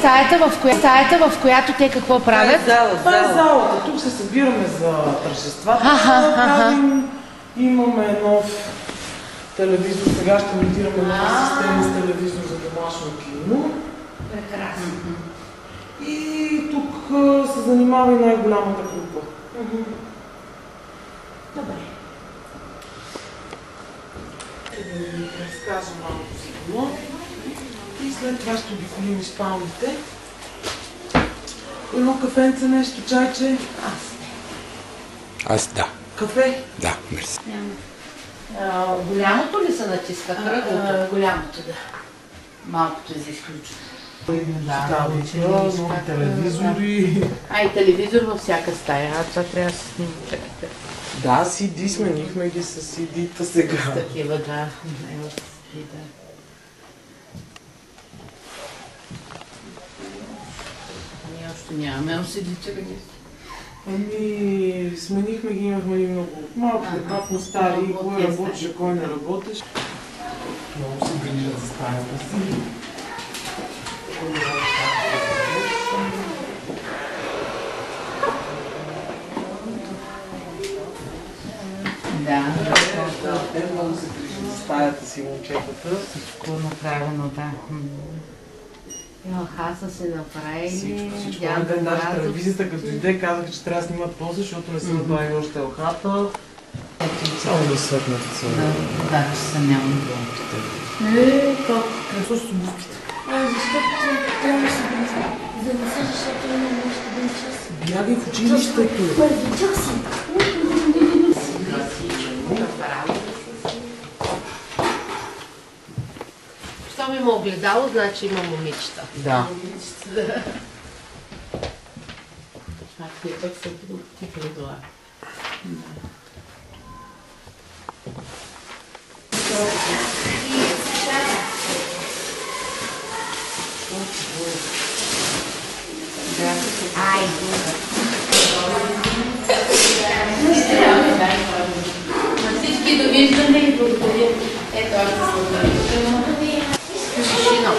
стаята, в която те какво правят? Това е залата. Тук се събираме за тържествата. Имаме нов телевизор. Сега ще монтираме нова система с телевизор за домашно кино. Прекрасно. И тук се занимава и най-голямата група. Добре. Ще да ви разкажа малко сигурно. И след това ще обиколим и спалните. Едно кафенце, нещо, чайче. Аз да. Кафе? Да, мерси. Голямото ли се натиска? Голямото, да. Малкото за изключване. Нови телевизори. И телевизор във всяка стая, това трябва да се снима. Да, CD сменихме ги с CD-та сега. Такива, да. Ние още нямаме CD-та. Сменихме ги, имахме и много малко, по стари, кой работеше, кой не работеше. Много се грижат за стаята си. Те много се грижат за стаята си, момчетата. Всичко направено, да. Хаса се направили. Всичко. Даже телевизията, като дойде, казаха, че трябва да снимат после, защото не са направили още елхата. Само да светнат се. Да, ще се няма долното. Какво с обувките? Защото трябва да се занесеш, защото не можеш да дънчеш. Бягай в училището. Първи час си. Щом има огледало, значи има момичета. Да. Това пък са ти предла. На всички довиждане и благодаря. Ето, аз се благодаря. Тишина.